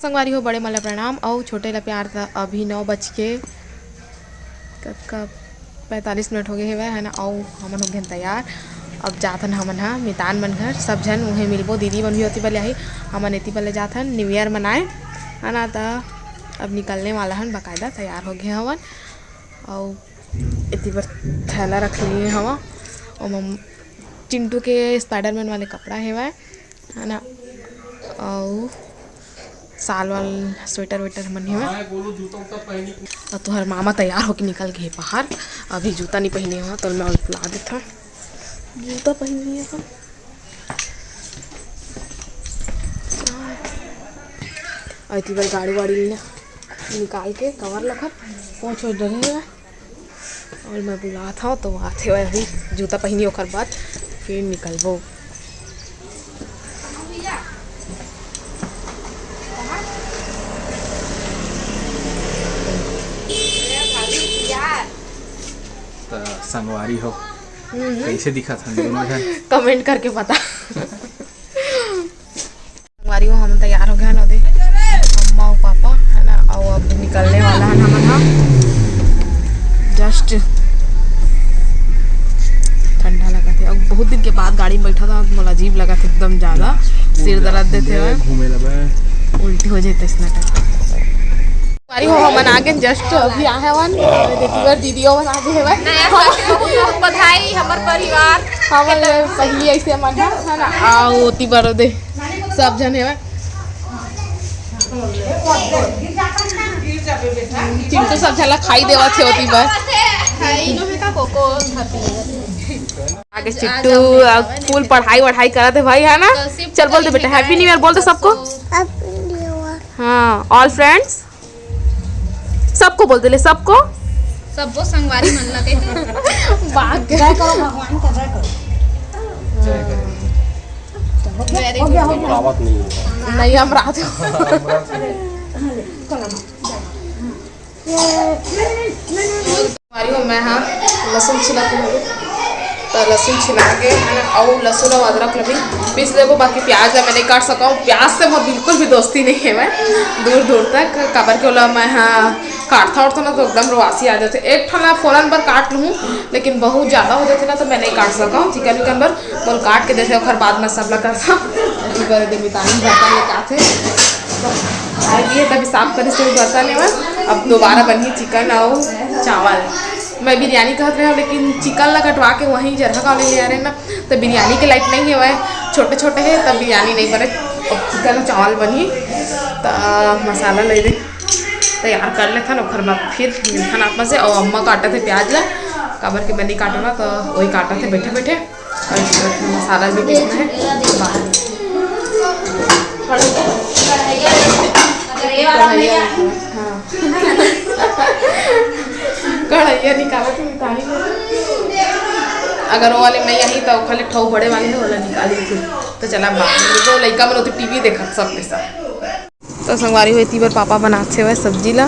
संगवारी हो बड़े मला प्रणाम और छोटे ला प्यार था। अभी 9:45 हो गए है ना। और हमन हो गए तैयार। अब जाथन हमन हाँ मितान मन घर सब जन उन्हें मिलबो। दीदी मन भी होती पहले आई हमन एती पहले जाथन न्यू ईयर मनाए है ना। तो अब निकलने वाला हन बाकायदा तैयार हो गए हवन और इतनी बार थैला रख लिए हवा और चिंटू के स्पाइडरमैन वाले कपड़ा है ना। और साल वाल स्वेटर वेटर मन है और तुहर मामा तैयार होके निकल गए बाहर। अभी जूता नहीं पहने हुआ तो मैं बुला देता जूता पहनी है। और इतनी बार गाड़ी वाड़ी निकाल के कवर लखा पहुँच डरे और मैं बुला था तो आते हुए अभी जूता पहनी होकर बाद फिर निकलबो। संगवारी हो कैसे दिखा था कमेंट करके बता। संगवारी हो हम तैयार हो गए ना दे अम्मा और पापा है ना। और अब निकलने वाला है हम हाँ जस्ट ठंडा लगा थे और बहुत दिन के बाद गाड़ी में बैठा था मुझे अजीब लगा था एकदम ज़्यादा सिर दर्द देते हुए घूमे लगा उल्टी हो जाते इतना टाइम। हमारी हो हमन आगे जस्ट अभी आए वन देखिए दीदियों मन आगे है बधाई हमर परिवार हमर पहली ऐसे मन है ना। आओ ओती बरो दे सब जन है चिंटू सब झला खाई देवा थे ओती बार आगे चिट्टू फुल पढ़ाई वढ़ाई करते भाई है ना। चल बोल दे बेटा हैप्पी न्यू ईयर बोल दे सबको। हाँ ऑल फ्रेंड्स सबको बोल दे सबको सबको संगवारी मन लगे बात जय करो भगवान का जय करो नहीं हम रात मैं हाँ लहसुन छिला तो लहसुन छिला के और लहसुन और अदरक लभी पीस लेबो। बाकी प्याज मैं नहीं काट सका हूँ। प्याज से मैं बिल्कुल भी दोस्ती नहीं है मैं दूर दूर तक काबर के वाला मैं हाँ काटता उठता ना तो एकदम रवासी आ जाते। एक ठना फ़ौरन पर काट लूँ लेकिन बहुत ज़्यादा हो जाते ना तो मैं नहीं काट सका हूँ। चिकन विकन पर बोल काट के देते और बाद में सब करता मितानी बर्तन लेके आते आइए तभी साफ करे से बर्तन है। अब दोबारा बनी चिकन और चावल। मैं बिरयानी कहते रहे लेकिन चिकन ला कटवा के वहीं जरहा का ले आ रहे ना तो बिरयानी के लाइट नहीं है वह छोटे छोटे है तब बिरयानी नहीं बने। चिकन और चावल बनी तो मसाला ले दे तैयार कर लेता ना बाद फिर मिलता आपस से। और अम्मा काटा थे प्याज ला काबर के मैं नहीं काटा ना तो वही काटा थे बैठे बैठे और मसाला भी पीसना है। कढ़ैया निकाला तो निकाली अगर वो वाले नहीं आई तो खाली ठो बड़े वाले है वाला निकाली थी तो चला तो लड़का मन तो टीवी देखा सब के सब। तो संगवारी हुई इतनी बार पापा बनाते हुए सब्जी ला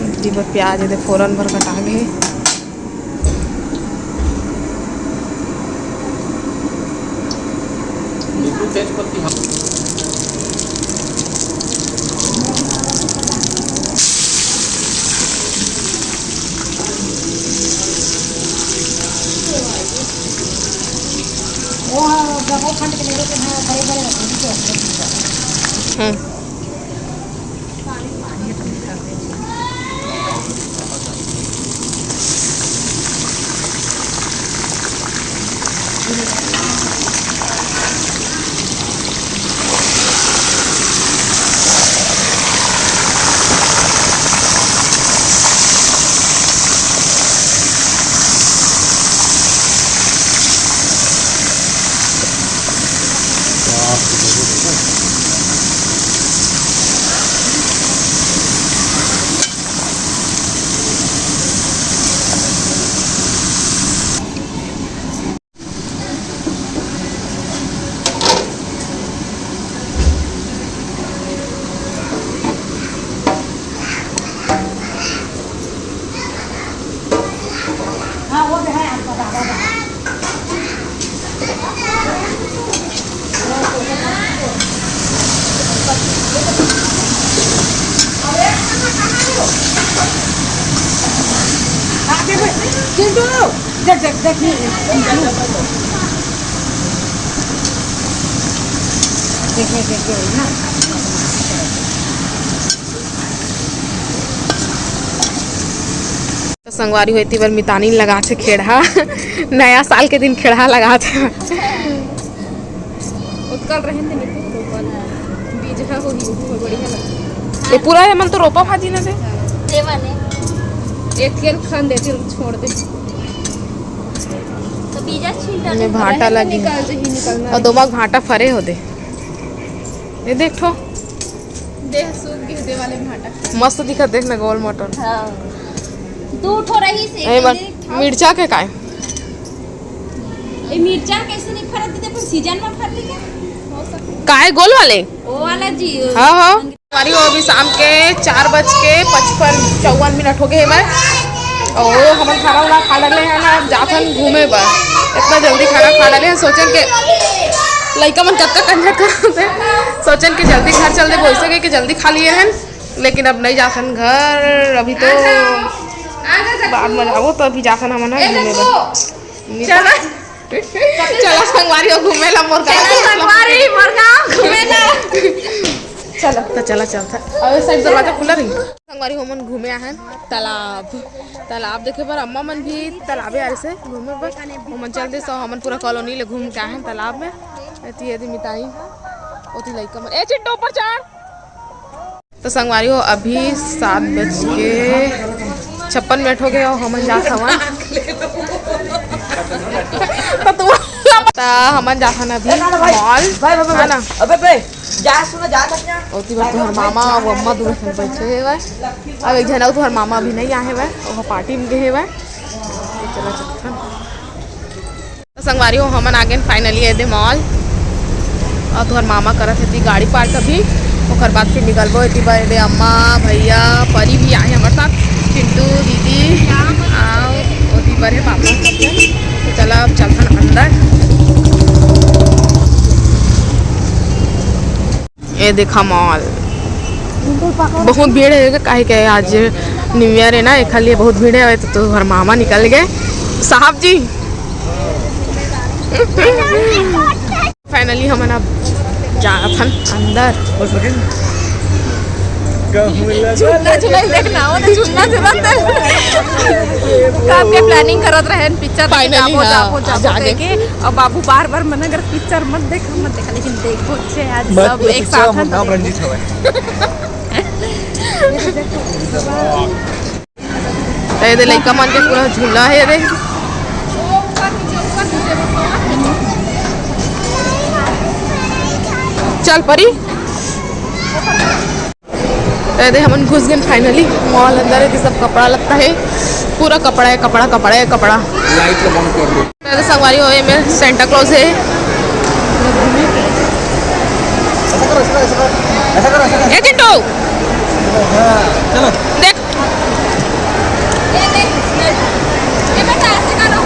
इतनी बार प्याज दे फ़ौरन भर कटा गए। वो जब वो खंड के लेके बड़े बड़े ना संगवारी होती बार मितानी लगा छे खेड़ा नया साल के दिन खेड़ा लगा छे उत्कल रहन दे बीज हो बढ़िया लगा ये पूरा है मन तो रोपा भाजी ना दे एक तेल खान दे फिर छोड़ दे तो बीजा छींटा में भाटा लगी निकाल जे ही निकलना और दोमाग भाटा फरे हो दे ये देख ठो देह सूख गए दे वाले भाटा मस्त दिखत देख ना गोल मटन हां दू ठो रही से ए मिर्चा के काय ए मिर्चा कैसे नहीं फरत दे पर सीजन में फरती क्या काय गोल वाले ओ वाला जी हाँ हाँ हमारी वो अभी शाम के 4:55 हो गए मैं और हम खाना वाना खा डाले हैं ना जाथन घूमे बा इतना जल्दी खाना खा डाले हैं सोचन के लड़का मन कब कंजा करते सोचन के जल्दी घर चल दे वैसे के जल्दी खा लिए हैं लेकिन अब नहीं जाथन घर अभी तो बाद में जाओ तो अभी जाथन हम ना घूमे बा चला संगवारी घूमे ला मोर संगवारी मरगांव घूमे ना चलो तो चला चलता और इस साइड दरवाजा खुला रही संगवारी हमन घूमे आए तालाब देखे पर अम्मा मन भी तालाबे आए से घूमे पर हमन चल दे सो हमन पूरा कॉलोनी ले घूम के आए हैं तालाब में एती एती मिताई ओती लइका मन ए चिट्टो ऊपर चढ़ तो संगवारी हो अभी 7:56 हो गए और हमन जात हवन तो तू हमन जाथन अभी मॉल है ना अबे बे जा सुनो जा तक ओती बार तोहर मामा और अम्मा दूर से बैठे है वे अब एक जना तोहर मामा अभी नहीं आए वे वो पार्टी में गए वे चला चलथन तो संगवारी हो हमन आगे फाइनली ए दे मॉल और तोहर मामा करत हेती गाड़ी पार्क अभी ओकर बाद फिर निकलबो एती बर्थडे अम्मा भैया परी भी आए हमारे साथ चिंटू दीदी आओ ओती पर है पापा तो चला अब चलथन अंदर ये देखा मॉल बहुत भीड़ है काहे के आज न्यू ईयर है ना एक लिए बहुत भीड़ है तो हर मामा निकल गए साहब जी फाइनली हम अब जाथन अंदर झूला झूला देखना हो तो झूला झूला काम के प्लानिंग करत रहे पिक्चर Finally, जाके के और बाबू बार मन अगर पिक्चर मत देखा लेकिन देखो छे आज सब एक साथ नाम रंजीत हवे ए दे लइका मन के पूरा झूला है रे चल परी दे हमन घुस गए फाइनली मॉल अंदर है सब कपड़ा लगता है पूरा कपड़ा है कपड़ा लाइट को बंद कर दो संगवारी होए में सेंटा क्लॉज है ऐसा करो ए चिंटू चलो देख ये बेटा ऐसे करो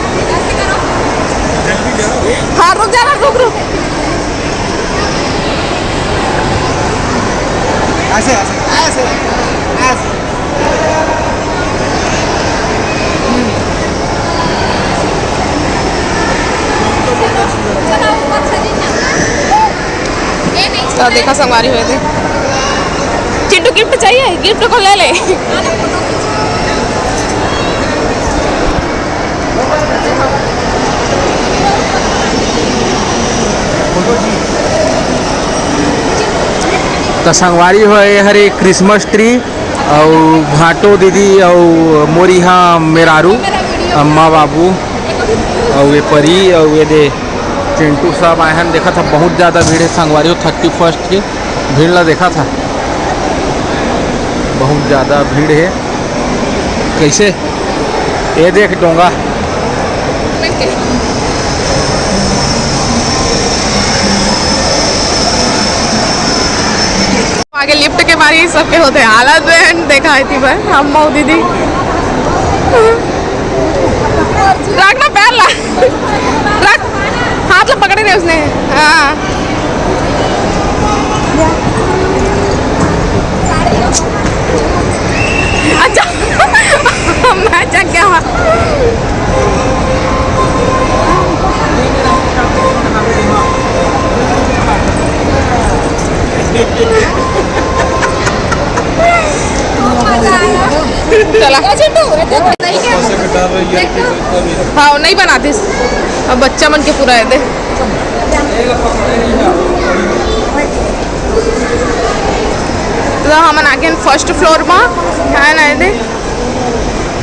हाँ रुक जा रुक ऐसे ऐसे ऐसे ऐसे चलो ऊपर चली ना ये नहीं तो देखा संगवारी हुए थे चिंटू गिफ्ट चाहिए गिफ्ट को ले ले तो संगवारी हो हरे क्रिसमस ट्री और भाटो दीदी और मोरी हाँ मेरारू अम्मा बाबू और ये परी और ये दे चिंटू सब आए हैं देखा था बहुत ज़्यादा भीड़ है संगवारी हो 31 की भीड़ ला देखा था बहुत ज़्यादा भीड़ है कैसे ये देख डोंगा आगे लिफ्ट के बारे सबके होते हालत में देखा है थी भाई हम मऊ दीदी रखना पैर ला रख हाथ ला पकड़े नहीं उसने हाँ अच्छा मैं क्या चला हाँ नहीं बनाते अब बच्चा मन के पूरा है दे तो हम आगे फर्स्ट फ्लोर में है ना दे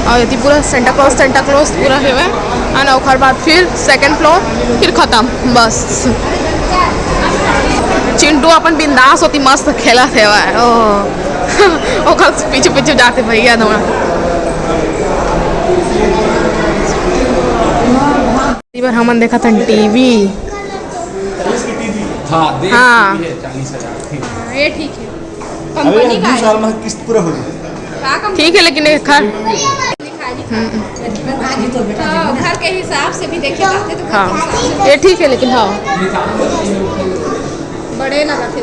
और यदि पूरा सेंटा क्लॉज पूरा है और ओखर बाद फिर सेकंड फ्लोर फिर ख़त्म बस चिंटू अपन बिंदास होती मस्त खेला थे ओखर पीछे पीछे जाते भैया दोनों बार हमन देखा था टीवी हाँ हाँ ये ठीक है कंपनी का है साल में किस्त पूरा हो जाए का कंपनी ठीक है लेकिन खैर घर के हिसाब से भी देखे जाते तो हाँ ये ठीक है लेकिन हाँ बड़े लगा थे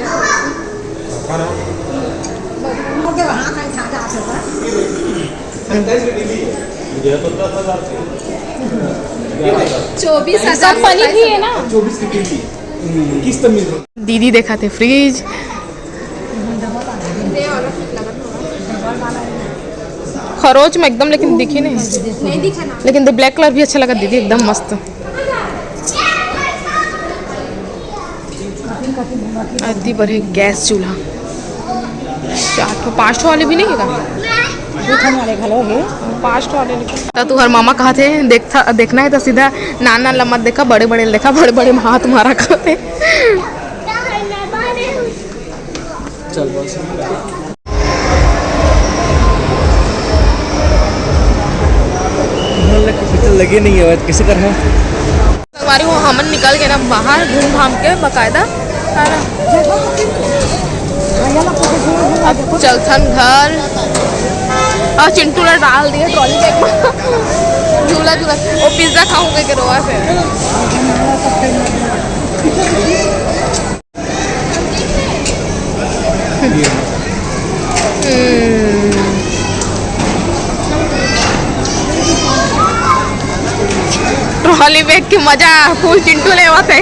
वहाँ कहीं खा जा सकता चौबीस कंपनी भी है ना 24 की टीवी किस्त मिल रहा दीदी देखा थे फ्रिज खरोच में एकदम लेकिन दिखी नहीं नहीं दिखा ना लेकिन द ब्लैक कलर भी अच्छा लगा दीदी एकदम मस्त अति बढ़िया गैस चूल्हा 5 वाले भी नहीं है वाले घलो है 5 वाले तो तू हर मामा कहा थे देखना है तो सीधा नाना लम्मत देखा बड़े बड़े देखा बड़े बड़े हाथ मारा कहते चल बस लगे नहीं है कैसे करना हमारी वो हमन निकल गए ना बाहर घूम घाम के बकायदा अब चलथन घर और चिंटू ने डाल दिया ट्रॉली बैग में झूला झूला वो पिज्जा खाऊंगे के रोआ से ट्रॉली बैग की मजा फुल चिंटू ले आते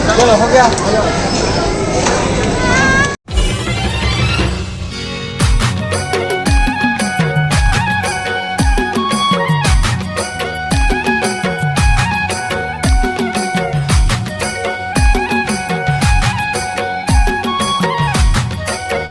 चलो हो गया